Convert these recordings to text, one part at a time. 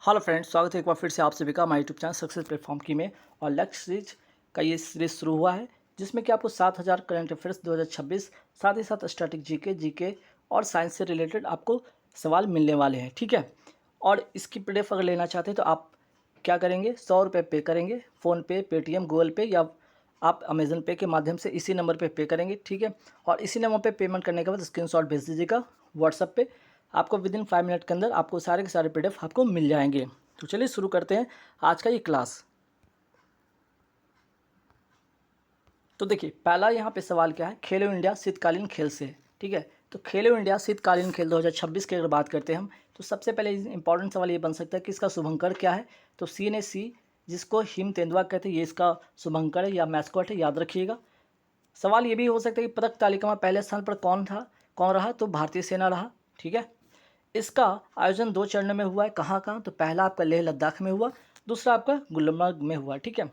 Hello friends, स्वागत है एक बार फिर से आप सभी का हमारे यूट्यूब चैनल सक्सेस प्लेटफॉर्म की में। और लक्ष्य सीरीज का ये सीरीज शुरू हुआ है जिसमें कि आपको 7000 करंट अफेयर्स 2026 साथ ही साथ स्टैटिक जीके और साइंस से रिलेटेड आपको सवाल मिलने वाले हैं। ठीक है। और इसकी पीडीएफ अगर लेना चाहते हैं तो आप क्या करेंगे, 100 रुपये पे करेंगे फ़ोनपे, पेटीएम, गूगल पे या आप अमेज़न पे के माध्यम से इसी नंबर पे करेंगे। ठीक है। और इसी नंबर पे पेमेंट करने के बाद स्क्रीनशॉट भेज दीजिएगा व्हाट्सएप पे। आपको विदिन 5 मिनट के अंदर आपको सारे के सारे पीडीएफ आपको मिल जाएंगे। तो चलिए शुरू करते हैं आज का ये क्लास। तो देखिए, पहला यहाँ पे सवाल क्या है, खेलो इंडिया शीतकालीन खेल से। ठीक है। तो खेलो इंडिया शीतकालीन खेल 2026 की अगर बात करते हैं हम, तो सबसे पहले इंपॉर्टेंट सवाल ये बन सकता है कि इसका शुभंकर क्या है। तो सी जिसको हिम तेंदुआ कहते हैं, ये इसका शुभंकर है या मैस्कॉट है, याद रखिएगा। सवाल ये भी हो सकता है कि पदक तालिका में पहले स्थान पर कौन रहा, तो भारतीय सेना रहा। ठीक है। इसका आयोजन 2 चरणों में हुआ है। कहाँ कहाँ, तो पहला आपका लेह लद्दाख में हुआ, दूसरा आपका गुलमर्ग में हुआ। ठीक है।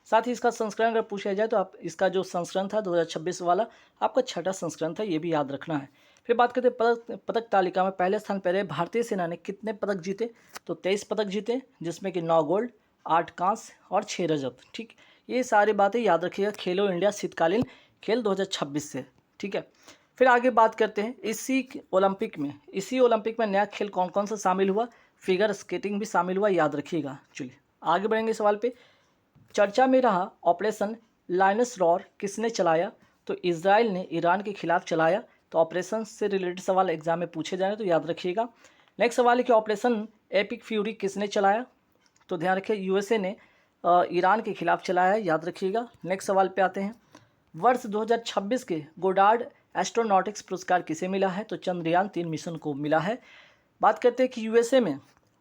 साथ ही इसका संस्करण अगर पूछा जाए तो आप इसका जो संस्करण था 2026 वाला, आपका छठा संस्करण था, ये भी याद रखना है। फिर बात करते हैं पदक तालिका में पहले स्थान पर रहे भारतीय सेना ने कितने पदक जीते, तो 23 पदक जीते, जिसमें कि 9 गोल्ड, 8 कांस्य और 6 रजत। ठीक, ये सारी बातें याद रखिएगा खेलो इंडिया शीतकालीन खेल 2026 से। ठीक है। फिर आगे बात करते हैं इसी ओलंपिक में नया खेल कौन कौन सा शामिल हुआ, फिगर स्केटिंग भी शामिल हुआ, याद रखिएगा। चलिए आगे बढ़ेंगे सवाल पे। चर्चा में रहा ऑपरेशन लायनस रॉर किसने चलाया, तो इजराइल ने ईरान के खिलाफ चलाया। तो ऑपरेशन से रिलेटेड सवाल एग्जाम में पूछे जाए तो याद रखिएगा। नेक्स्ट सवाल है कि ऑपरेशन एपिक फ्यूरी किसने चलाया, तो ध्यान रखिए यूएसए ने ईरान के खिलाफ चलाया, याद रखिएगा। नेक्स्ट सवाल पे आते हैं। वर्ष 2026 के गोडार्ड एस्ट्रोनॉटिक्स पुरस्कार किसे मिला है, तो चंद्रयान 3 मिशन को मिला है। बात करते हैं कि यूएसए में,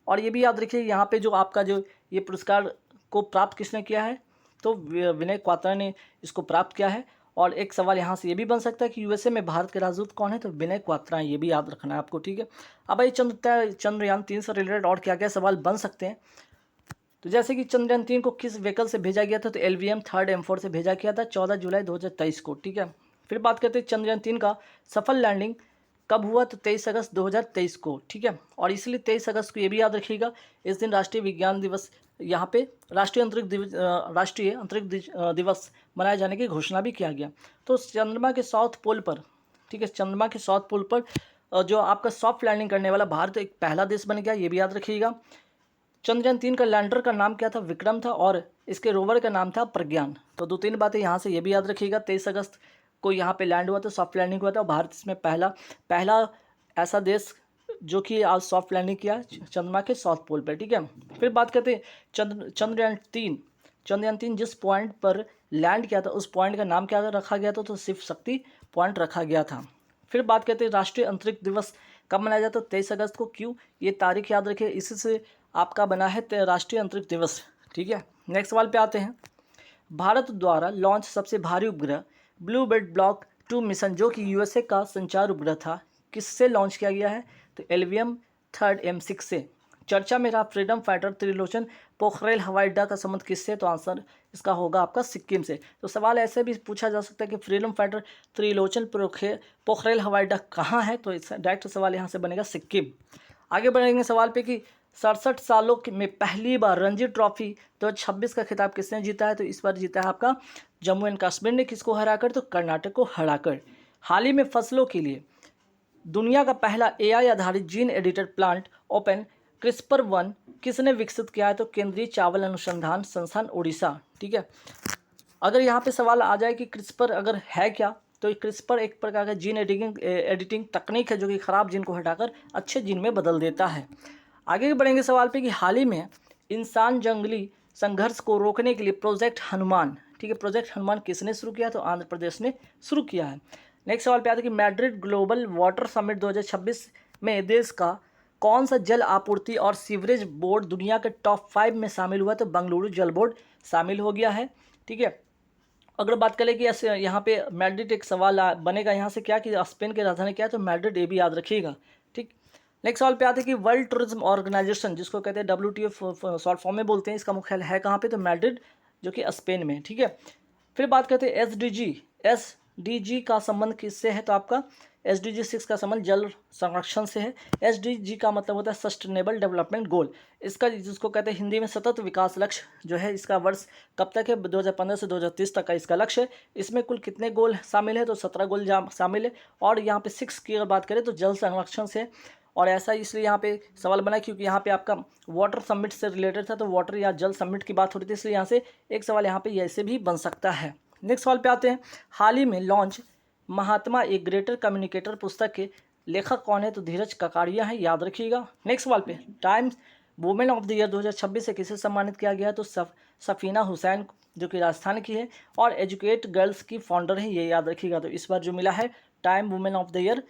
और ये भी याद रखिए यहाँ पे जो आपका जो ये पुरस्कार को प्राप्त किसने किया है, तो विनय क्वात्रा ने इसको प्राप्त किया है। और एक सवाल यहाँ से ये भी बन सकता है कि यूएसए में भारत के राजदूत कौन है, तो विनय क्वात्रा, ये भी याद रखना है आपको। ठीक है। अब भाई चंद्रयान 3 से रिलेटेड और क्या क्या सवाल बन सकते हैं, तो जैसे कि चंद्रयान 3 को किस व्हीकल से भेजा गया था, तो LVM 3rd M4 से भेजा गया था 14 जुलाई 2023 को। ठीक है। फिर बात करते हैं चंद्रयान 3 का सफल लैंडिंग कब हुआ, तो 23 अगस्त 2023 को। ठीक है। और इसलिए 23 अगस्त को ये भी याद रखिएगा, इस दिन राष्ट्रीय विज्ञान दिवस, यहाँ पे राष्ट्रीय अंतरिक्ष दिवस मनाए जाने की घोषणा भी किया गया। तो चंद्रमा के साउथ पोल पर, ठीक है, चंद्रमा के साउथ पोल पर जो आपका सॉफ्ट लैंडिंग करने वाला भारत एक पहला देश बन गया, ये भी याद रखिएगा। चंद्रयान 3 का लैंडर का नाम क्या था, विक्रम था, और इसके रोवर का नाम था प्रज्ञान। तो 2-3 बातें यहाँ से ये भी याद रखिएगा। 23 अगस्त को यहाँ पे लैंड हुआ था, सॉफ्ट लैंडिंग हुआ था, और भारत इसमें पहला ऐसा देश जो कि आज सॉफ्ट लैंडिंग किया चंद्रमा के साउथ पोल पर। ठीक है। फिर बात करते हैं चंद्रयान 3 जिस पॉइंट पर लैंड किया था उस पॉइंट का नाम क्या रखा गया था, तो शिव शक्ति पॉइंट रखा गया था। फिर बात करते हैं राष्ट्रीय अंतरिक्ष दिवस कब मनाया जाता है, 23 अगस्त को। क्यों, ये तारीख याद रखिए, इसी से आपका बना है राष्ट्रीय अंतरिक्ष दिवस। ठीक है। नेक्स्ट सवाल पे आते हैं। भारत द्वारा लॉन्च सबसे भारी उपग्रह ब्लूबर्ड ब्लॉक 2 मिशन, जो कि यूएसए का संचार उपग्रह था, किससे लॉन्च किया गया है, तो LVM 3rd M6 से। चर्चा में रहा फ्रीडम फाइटर त्रिलोचन पोखरेल हवाई अड्डा का संबंध किससे, तो आंसर इसका होगा आपका सिक्किम से। तो सवाल ऐसे भी पूछा जा सकता है कि फ्रीडम फाइटर त्रिलोचन पोखरेल हवाई अड्डा कहाँ है, तो डायरेक्ट सवाल यहाँ से बनेगा सिक्किम। आगे बढ़ेंगे सवाल पे कि 67 सालों में पहली बार रणजी ट्रॉफी 2026 का खिताब किसने जीता है, तो इस बार जीता है आपका जम्मू एंड कश्मीर ने। किसको हराकर, तो कर्नाटक को हराकर। हाल ही में फसलों के लिए दुनिया का पहला AI आधारित gene editor plant open CRISPR-1 किसने विकसित किया है, तो केंद्रीय चावल अनुसंधान संस्थान उड़ीसा। ठीक है। अगर यहाँ पे सवाल आ जाए कि CRISPR अगर है क्या, तो CRISPR एक प्रकार का जीन एडिटिंग तकनीक है जो कि खराब जीन को हटाकर अच्छे जीन में बदल देता है। आगे बढ़ेंगे सवाल पे कि हाल ही में इंसान जंगली संघर्ष को रोकने के लिए प्रोजेक्ट हनुमान, ठीक है, प्रोजेक्ट हनुमान किसने शुरू किया, तो आंध्र प्रदेश ने शुरू किया है। नेक्स्ट सवाल पे आता है कि मैड्रिड ग्लोबल वाटर समिट 2026 में देश का कौन सा जल आपूर्ति और सीवरेज बोर्ड दुनिया के टॉप 5 में शामिल हुआ, तो बंगलुरु जल बोर्ड शामिल हो गया है। ठीक है। अगर बात करें कि यहाँ पे मैड्रिड, एक सवाल बनेगा यहाँ से क्या कि स्पेन की राजधानी क्या है, तो मैड्रिड, ये भी याद रखिएगा। ठीक। नेक्स्ट सवाल पे आते हैं कि वर्ल्ड टूरिज्म ऑर्गेनाइजेशन, जिसको कहते हैं WTO शॉर्ट फॉर्म में बोलते हैं, इसका मुख्यालय है कहाँ पे, तो मैड्रिड, जो कि स्पेन में। ठीक है। फिर बात करते हैं SDG का संबंध किससे है, तो आपका SDG 6 का संबंध जल संरक्षण से है। SDG का मतलब होता है सस्टेनेबल डेवलपमेंट गोल। इसका जिसको कहते हैं हिंदी में सतत विकास लक्ष्य जो है, इसका वर्ष कब तक है? 2015 से 2030 तक का इसका लक्ष्य है। इसमें कुल कितने गोल शामिल है? तो 17 गोल शामिल है। और यहाँ पे 6 की अगर बात करें तो जल संरक्षण से, और ऐसा इसलिए यहाँ पे सवाल बना क्योंकि यहाँ पे आपका वाटर समिट से रिलेटेड था, तो वाटर या जल समिट की बात हो रही थी, इसलिए यहाँ से एक सवाल यहाँ पे ऐसे भी बन सकता है। नेक्स्ट सवाल पे आते हैं। हाल ही में लॉन्च महात्मा ए ग्रेटर कम्युनिकेटर पुस्तक के लेखक कौन है? तो धीरज ककाड़िया है, याद रखिएगा। नेक्स्ट सवाल पे, times women of the year 2026 से किसे सम्मानित किया गया है? तो सफीना हुसैन जो कि राजस्थान की है और एजुकेट गर्ल्स की फाउंडर है, ये याद रखिएगा। तो इस बार जो मिला है time women of the year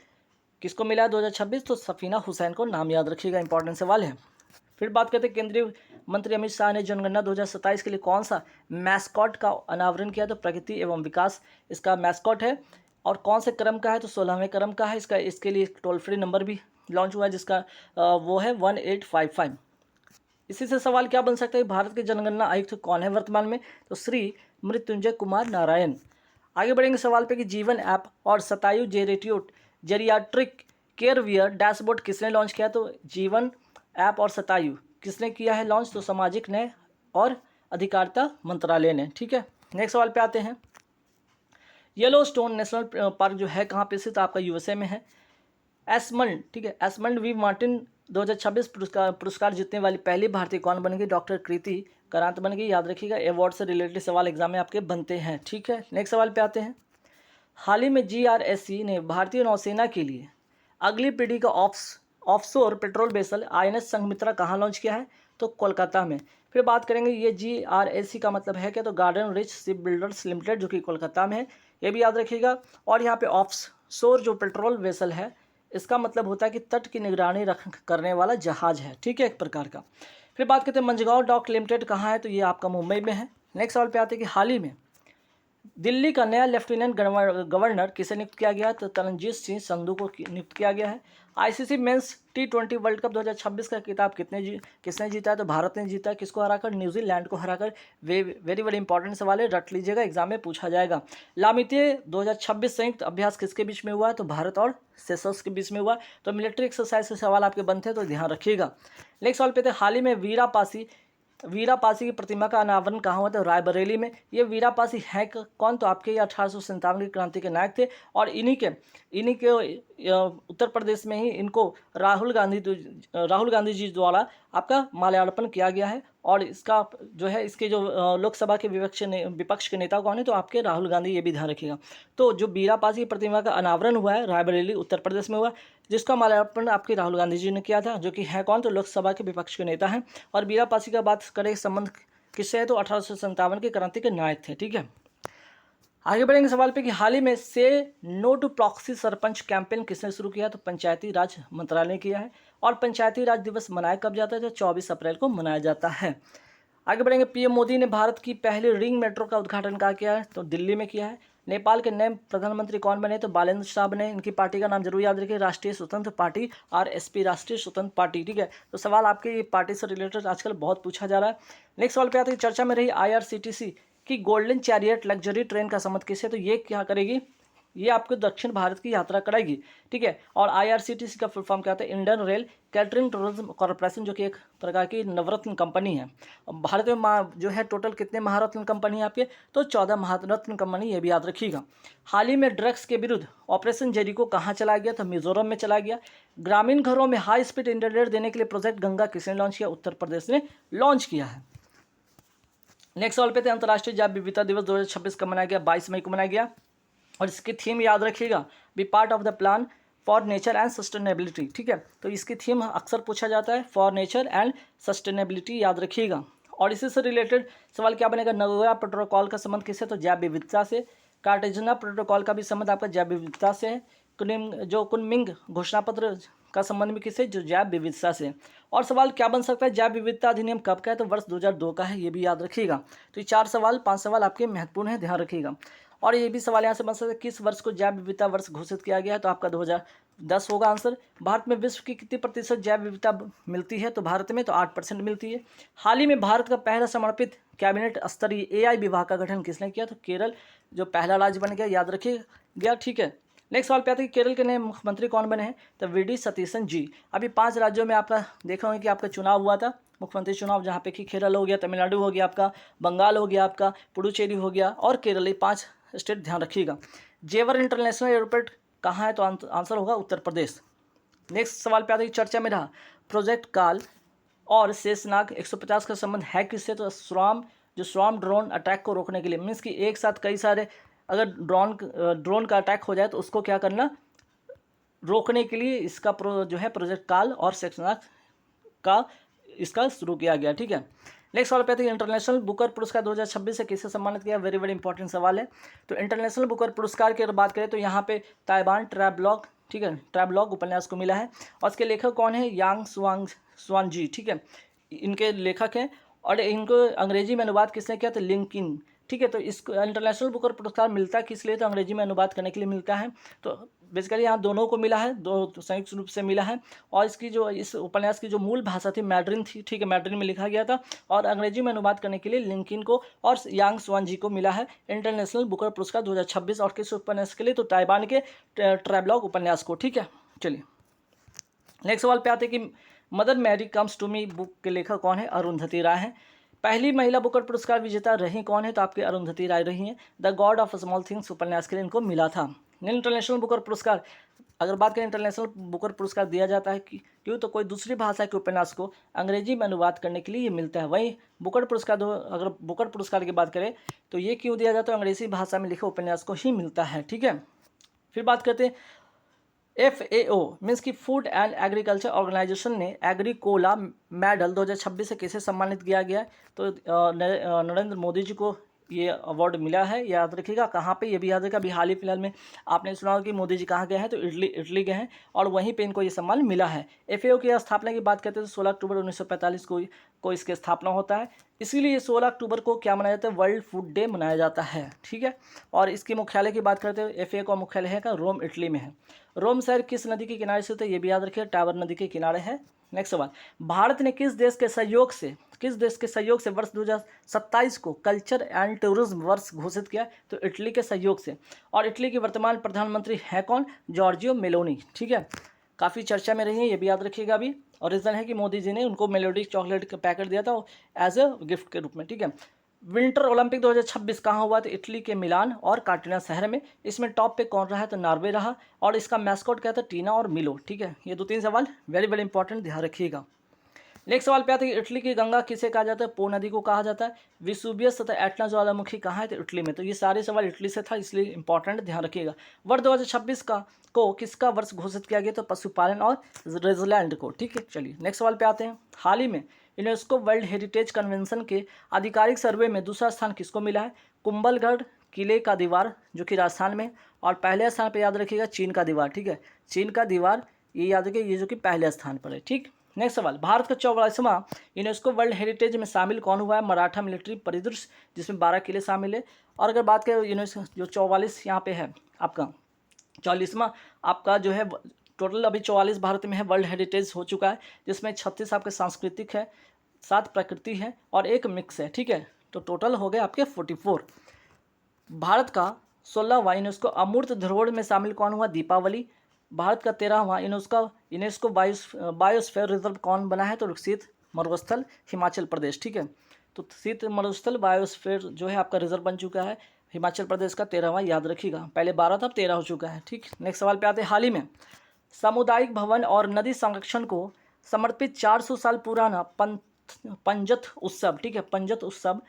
किसको मिला है 2026? तो सफीना हुसैन को, नाम याद रखिएगा, इंपॉर्टेंट सवाल है। फिर बात करते हैं, केंद्रीय मंत्री अमित शाह ने जनगणना 2027 के लिए कौन सा मैस्कॉट का अनावरण किया? तो प्रगति एवं विकास इसका मैस्कॉट है। और कौन से क्रम का है? तो 16वें क्रम का है। इसके लिए टोल फ्री नंबर भी लॉन्च हुआ है जिसका वो है 1855। इसी से सवाल क्या बन सकता है? भारत के जनगणना आयुक्त कौन है वर्तमान में? तो श्री मृत्युंजय कुमार नारायण। आगे बढ़ेंगे सवाल पे कि जीवन ऐप और शतायु जेरियाट्रिक केयर वियर डैशबोर्ड किसने लॉन्च किया? तो जीवन ऐप और शतायु किसने किया है लॉन्च? तो सामाजिक न्याय और अधिकारिता मंत्रालय ने। ठीक है, नेक्स्ट सवाल पे आते हैं। येलोस्टोन नेशनल पार्क जो है कहाँ पे स्थित? आपका USA में है। एस्मंड, ठीक है, एस्मंड वी मार्टिन 2026 पुरस्कार जीतने वाली पहली भारतीय कौन बन गई? डॉक्टर कृति करांत बन गई, याद रखिएगा। अवार्ड से रिलेटेड सवाल एग्जाम में आपके बनते हैं। ठीक है, नेक्स्ट सवाल पे आते हैं। हाल ही में GRSC ने भारतीय नौसेना के लिए अगली पीढ़ी का offshore patrol vessel INS Sanghamitra कहाँ लॉन्च किया है? तो कोलकाता में। फिर बात करेंगे, ये GRSC का मतलब है क्या? तो garden rich ship builders limited जो कि कोलकाता में है, ये भी याद रखिएगा। और यहाँ पे ऑफशोर जो पेट्रोल वेसल है इसका मतलब होता है कि तट की निगरानी करने वाला जहाज है। ठीक है, एक प्रकार का। फिर बात करते हैं मंझगांव डॉक लिमिटेड कहाँ है? तो ये आपका मुंबई में है। नेक्स्ट सवाल पे आते हैं कि हाल ही में दिल्ली का नया लेफ्टिनेंट गवर्नर किसे नियुक्त किया गया? तो तरणजीत सिंह संधू को नियुक्त किया गया है। ICC mains T20 world cup 2026 का खिताब किसने जीता है? तो भारत ने जीता है। किसको हराकर? न्यूजीलैंड को हराकर। वेरी इंपॉर्टेंट सवाल है, रट लीजिएगा, एग्जाम में पूछा जाएगा। लामितीय 2026 संयुक्त अभ्यास किसके बीच में हुआ है? तो भारत और सेशल्स के बीच में हुआ। तो मिलिट्री एक्सरसाइज से सवाल आपके बनते हैं, तो ध्यान रखिएगा। नेक्स्ट सवाल पे थे, हाल ही में वीरापासी की प्रतिमा का अनावरण कहाँ हुआ था? रायबरेली में। ये वीरापासी है कौन? तो आपके 1857 की क्रांति के नायक थे और इन्हीं के उत्तर प्रदेश में ही इनको राहुल गांधी जी द्वारा आपका माल्यार्पण किया गया है। और इसका जो है इसके जो लोकसभा के विपक्ष के नेता कौन है? तो आपके राहुल गांधी, ये भी ध्यान रखिएगा। तो जो वीरापासी प्रतिमा का अनावरण हुआ है रायबरेली उत्तर प्रदेश में हुआ, जिसका माल्यार्पण आपके राहुल गांधी जी ने किया था, जो कि है कौन? तो लोकसभा के विपक्ष के नेता हैं। और वीरापासी का बात करें संबंध किससे है? तो 1857 के क्रांति के नायक थे। ठीक है, आगे बढ़ेंगे सवाल पे कि हाल ही में से no to proxy sarpanch campaign किसने शुरू किया? तो पंचायती राज मंत्रालय ने किया है। और पंचायती राज दिवस मनाया कब जाता है? तो 24 अप्रैल को मनाया जाता है। आगे बढ़ेंगे, PM मोदी ने भारत की पहली रिंग मेट्रो का उद्घाटन कहाँ किया है? तो दिल्ली में किया है। नेपाल के नए प्रधानमंत्री कौन बने? तो बालेंद्र शाह बने। इनकी पार्टी का नाम जरूर याद रखिए, राष्ट्रीय स्वतंत्र पार्टी, RSP, राष्ट्रीय स्वतंत्र पार्टी। ठीक है, तो सवाल आपके ये पार्टी से रिलेटेड आजकल बहुत पूछा जा रहा है। नेक्स्ट सवाल पे आते हैं, चर्चा में रही IRCTC की गोल्डन चैरियट लग्जरी ट्रेन का संबंध किससे? तो ये क्या करेगी? ये आपको दक्षिण भारत की यात्रा कराएगी। ठीक है, और IRCTC का फुल फॉर्म क्या होता है? Indian rail catering tourism corporation, जो कि एक प्रकार की नवरत्न कंपनी है। भारत में जो है टोटल कितने महारत्न कंपनी है आपके? तो 14 महारत्न कंपनी, ये भी याद रखिएगा। हाल ही में ड्रग्स के विरुद्ध ऑपरेशन जेरिको कहाँ चला गया? तो मिजोरम में चला गया। ग्रामीण घरों में हाई स्पीड इंटरनेट देने के लिए प्रोजेक्ट गंगा किसने लॉन्च किया? उत्तर प्रदेश ने लॉन्च किया है। नेक्स्ट सवाल पे थे, अंतर्राष्ट्रीय जैव विविधता दिवस 2026 कब मनाया गया? 22 मई को मनाया गया। और इसकी थीम याद रखिएगा, be part of the plan for nature and sustainability. ठीक है, तो इसकी थीम अक्सर पूछा जाता है, फॉर नेचर एंड सस्टेनेबिलिटी, याद रखिएगा। और इसी से रिलेटेड सवाल क्या बनेगा? नगोया प्रोटोकॉल का संबंध किससे? तो जैव विविधता से। कार्टेजना प्रोटोकॉल का भी संबंध आपका जैव विविधता से है। कुनमिंग घोषणा पत्र का संबंध भी किससे? जो जैव विविधता से। और सवाल क्या बन सकता है? जैव विविधता अधिनियम कब का है? तो वर्ष 2002 का है, ये भी याद रखिएगा। तो ये 5 सवाल आपके महत्वपूर्ण है, ध्यान रखिएगा। और ये भी सवाल यहाँ से बन सकता है, किस वर्ष को जैव विविधता वर्ष घोषित किया गया है? तो आपका 2010 होगा आंसर। भारत में विश्व की कितनी प्रतिशत जैव विविधता मिलती है? तो भारत में तो 8% मिलती है। हाल ही में भारत का पहला समर्पित कैबिनेट स्तरीय AI विभाग का गठन किसने किया? तो केरल जो पहला राज्य बन गया, याद रखिएगा। ठीक है, नेक्स्ट सवाल पे आता है कि केरल के नए मुख्यमंत्री कौन बने हैं? तो वी.डी. सतीशन जी। अभी 5 राज्यों में आपका देखा होगा कि आपका चुनाव हुआ था, मुख्यमंत्री चुनाव, जहाँ पे कि केरल हो गया, तमिलनाडु हो गया आपका, बंगाल हो गया आपका, पुडुचेरी हो गया और केरल, ये 5 स्टेट ध्यान रखिएगा। जेवर इंटरनेशनल एयरपोर्ट कहाँ है? तो आंसर होगा उत्तर प्रदेश। नेक्स्ट सवाल पे आता है कि चर्चा में रहा प्रोजेक्ट काल और शेषनाग 150 का संबंध है किससे? तो स्वार्म ड्रोन अटैक को रोकने के लिए, मीन्स कि एक साथ कई सारे अगर ड्रोन का अटैक हो जाए तो उसको क्या करना, रोकने के लिए इसका जो है प्रोजेक्ट काल और शेषनाग का इसका शुरू किया गया। ठीक है। नेक्स्ट सवाल पे आते हैं इंटरनेशनल बुकर पुरस्कार 2026 से किसे सम्मानित किया? वेरी वेरी इंपॉर्टेंट सवाल है। तो इंटरनेशनल बुकर पुरस्कार की अगर बात करें तो यहाँ पे ताइवान ट्रैवलॉग, ठीक है, ट्रैवलॉग उपन्यास को मिला है और इसके लेखक कौन है? यांग स्वांजी, ठीक है, इनके लेखक हैं और इनको अंग्रेजी में अनुवाद किसने किया? तो लिंकिन, ठीक है। तो इसको इंटरनेशनल बुकर पुरस्कार मिलता है किस लिए? तो अंग्रेजी में अनुवाद करने के लिए मिलता है। तो बेसिकली यहाँ दोनों को मिला है, दो संयुक्त रूप से मिला है और इसकी जो इस उपन्यास की जो मूल भाषा थी मैड्रिन थी, ठीक है, मैड्रिन में लिखा गया था और अंग्रेजी में अनुवाद करने के लिए लिंकिन को और यांग स्वान जी को मिला है इंटरनेशनल बुकर पुरस्कार 2026। और किस उपन्यास के लिए? तो ताइवान के ट्रैवलॉग उपन्यास को। ठीक है, चलिए नेक्स्ट सवाल पे आते हैं कि Mother Mary comes to me book के लेखक कौन है? अरुंधति राय है। पहली महिला बुकर पुरस्कार विजेता रही कौन है? तो आपकी अरुंधति राय रही हैं। The God of small things उपन्यास के लिए इनको मिला था। इंटरनेशनल बुकर पुरस्कार अगर बात करें, इंटरनेशनल बुकर पुरस्कार दिया जाता है कि क्यों? तो कोई दूसरी भाषा के उपन्यास को अंग्रेजी में अनुवाद करने के लिए ये मिलता है। वहीं बुकर पुरस्कार अगर बुकर पुरस्कार की बात करें तो ये क्यों दिया जाता है? अंग्रेजी भाषा में लिखे उपन्यास को ही मिलता है। ठीक है, फिर बात करते हैं FAO मीन्स की फूड एंड एग्रीकल्चर ऑर्गेनाइजेशन ने एग्रीकोला मेडल 2026 से किसे सम्मानित किया गया? तो नरेंद्र मोदी जी को ये अवार्ड मिला है। याद रखिएगा कहाँ पे, ये भी याद रखिएगा। अभी हाल ही फिलहाल में आपने सुना होगा कि मोदी जी कहाँ गए हैं? तो इटली गए हैं और वहीं पे इनको ये सम्मान मिला है। FAO की स्थापना की बात करते हैं तो 16 अक्टूबर 1945 को इसकी स्थापना होता है। इसीलिए 16 अक्टूबर को क्या मनाया जाता है? वर्ल्ड फूड डे मनाया जाता है। ठीक है, और इसके मुख्यालय की बात करते हैं FAO का मुख्यालय है का रोम, इटली में है। रोम शहर किस नदी के किनारे स्थित है? ये भी याद रखिए, टावर नदी के किनारे है। नेक्स्ट सवाल, भारत ने किस देश के सहयोग से वर्ष 2027 को कल्चर एंड टूरिज्म वर्ष घोषित किया? तो इटली के सहयोग से। और इटली की वर्तमान प्रधानमंत्री है कौन? Giorgio Meloni. ठीक है, काफ़ी चर्चा में रही है, ये भी याद रखिएगा अभी। और रीज़न है कि मोदी जी ने उनको मेलोडी चॉकलेट का पैकेट दिया था एज ए गिफ्ट के रूप में। ठीक है, विंटर ओलंपिक 2026 कहाँ हुआ? तो इटली के मिलान और कार्टिना शहर में। इसमें टॉप पे कौन रहा है? तो नॉर्वे रहा और इसका मैस्कॉट क्या था? टीना और मिलो। ठीक है, ये 2-3 सवाल वेरी वेरी इंपॉर्टेंट, ध्यान रखिएगा। नेक्स्ट सवाल पे आता है कि इटली की गंगा किसे कहा जाता है? पो नदी को कहा जाता है। विसुवियस तथा एटना ज्वालामुखी कहाँ है? तो इटली में। तो ये सारे सवाल इटली से था, इसलिए इंपॉर्टेंट, ध्यान रखिएगा। वर्ष 2026 को किसका वर्ष घोषित किया गया? तो पशुपालन और रेजलैंड को। ठीक है, चलिए नेक्स्ट सवाल पे आते हैं। हाल ही में यूनेस्को वर्ल्ड हेरिटेज कन्वेंशन के आधिकारिक सर्वे में दूसरा स्थान किसको मिला है? कुंभलगढ़ किले का दीवार जो कि राजस्थान में, और पहले स्थान पर याद रखिएगा चीन का दीवार। ठीक है, चीन का दीवार ये याद रखिए, ये जो कि पहले स्थान पर है। ठीक, नेक्स्ट सवाल, भारत का 44वां यूनेस्को वर्ल्ड हेरिटेज में शामिल कौन हुआ है? मराठा मिलिट्री परिदृश्य, जिसमें 12 किले शामिल है। और अगर बात करें यूनेस्को जो 44 यहाँ पे है आपका 44वां आपका जो है, टोटल अभी 44 भारत में है वर्ल्ड हेरिटेज हो चुका है, जिसमें 36 आपके सांस्कृतिक है, 7 प्रकृति है और 1 मिक्स है। ठीक है, तो टोटल हो गए आपके 44। भारत का 16वां यूनेस्को अमूर्त धरोहर में शामिल कौन हुआ? दीपावली। भारत का 13वां यूनेस्को बायोस्फीयर रिजर्व कौन बना है? तो शीत मरुस्थल हिमाचल प्रदेश। ठीक है, तो शीत मरुस्थल बायोस्फीयर जो है आपका रिजर्व बन चुका है हिमाचल प्रदेश का 13वां, याद रखिएगा। पहले 12 था, अब 13 हो चुका है। ठीक, नेक्स्ट सवाल पे आते हैं। हाल ही में सामुदायिक भवन और नदी संरक्षण को समर्पित 400 साल पुराना पंजत उत्सव, ठीक है, पंजत उत्सव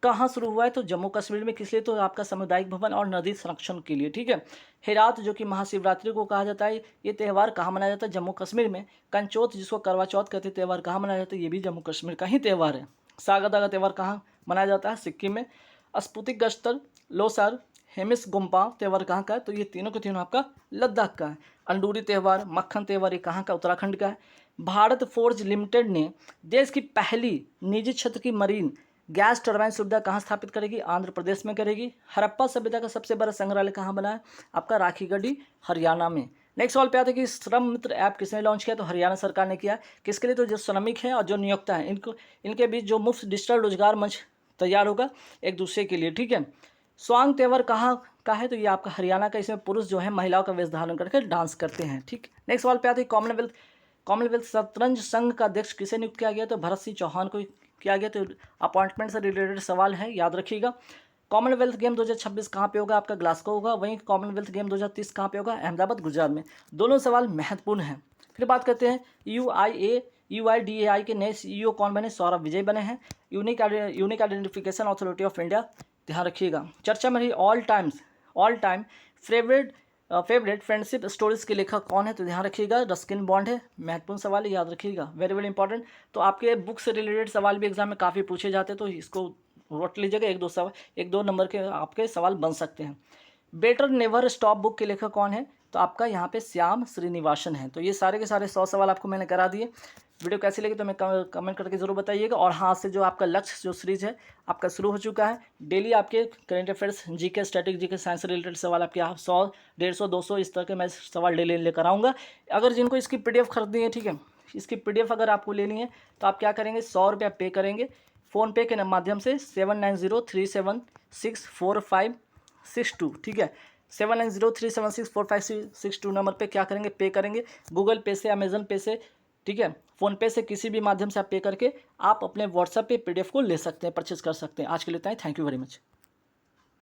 कहाँ शुरू हुआ है? तो जम्मू कश्मीर में। किस लिए? तो आपका सामुदायिक भवन और नदी संरक्षण के लिए। ठीक है, हेरात जो कि महाशिवरात्रि को कहा जाता है, ये त्यौहार कहाँ मनाया जाता है? जम्मू कश्मीर में। कंचोत जिसको करवा चौथ कहते हैं, त्यौहार कहाँ मनाया जाता है? ये भी जम्मू कश्मीर का ही त्यौहार है। सागदा का त्यौहार कहाँ मनाया जाता है? सिक्किम में। स्पुतिक गश्तर, लोसार, हेमिस गुम्पा त्यौहार कहाँ का है? तो ये तीनों के तीनों आपका लद्दाख का है। अंडूरी त्यौहार, मक्खन त्यौहार, ये कहाँ का? उत्तराखंड का है। भारत फोर्ज लिमिटेड ने देश की पहली निजी क्षेत्र की मरीन गैस टरबाइन सुविधा कहाँ स्थापित करेगी? आंध्र प्रदेश में करेगी। हड़प्पा सभ्यता का सबसे बड़ा संग्रहालय कहाँ बना है? आपका राखीगढ़ी हरियाणा में। नेक्स्ट सवाल पे आते हैं कि श्रम मित्र ऐप किसने लॉन्च किया? तो हरियाणा सरकार ने किया। किसके लिए? तो जो श्रमिक हैं और जो नियोक्ता हैं इनके बीच जो मुफ्त डिजिटल रोजगार मंच तैयार होगा एक दूसरे के लिए। ठीक है, स्वांग त्यौहार कहाँ का है, तो ये आपका हरियाणा का, इसमें पुरुष जो है महिलाओं का वेश धारण करके डांस करते हैं। ठीक, नेक्स्ट सवाल पे आते हैं कॉमनवेल्थ शतरंज संघ का अध्यक्ष किसे नियुक्त किया गया? तो भरत सिंह चौहान को किया गया। तो अपॉइंटमेंट से रिलेटेड सवाल है, याद रखिएगा। कॉमनवेल्थ गेम 2026 कहाँ पे होगा? आपका ग्लासगो होगा। वहीं कॉमनवेल्थ गेम 2030 कहाँ पे होगा? अहमदाबाद, गुजरात में। दोनों सवाल महत्वपूर्ण हैं। फिर बात करते हैं UIDAI के नए CEO कौन बने? सौरभ विजय बने हैं। Unique identification authority of India, ध्यान रखिएगा। चर्चा में रही all time favourite friendship stories के लेखक कौन है? तो ध्यान रखिएगा, रस्किन बॉन्ड है। महत्वपूर्ण सवाल है, याद रखिएगा, वेरी वेरी इंपॉर्टेंट। तो आपके बुक से रिलेटेड सवाल भी एग्जाम में काफ़ी पूछे जाते हैं, तो इसको रोट लीजिएगा। एक दो नंबर के आपके सवाल बन सकते हैं। बेटर नेवर स्टॉप बुक के लेखक कौन है? तो आपका यहाँ पे श्याम श्रीनिवासन है। तो ये सारे के सारे 100 सवाल आपको मैंने करा दिए। वीडियो कैसी लगी तो मैं कमेंट करके जरूर बताइएगा। और हाँ, से जो आपका लक्ष्य जो सीरीज है आपका शुरू हो चुका है। डेली आपके current affairs, GK, static GK, science से रिलेटेड सवाल आपके 100, 150, 200 इस तरह के मैं सवाल डेली लेकर आऊँगा। अगर जिनको इसकी PDF खरीदनी है, ठीक है, इसकी PDF अगर आपको लेनी है तो आप क्या करेंगे? 100 रुपया पे करेंगे फ़ोनपे के माध्यम से 7903764562, ठीक है, 7903764562 नंबर पे क्या करेंगे? पे करेंगे। गूगल पे से, अमेजन पे से, ठीक है, फ़ोनपे से, किसी भी माध्यम से आप पे करके आप अपने व्हाट्सएप पे PDF को ले सकते हैं, परचेज कर सकते हैं। आज के लिए इतना ही। Thank you very much.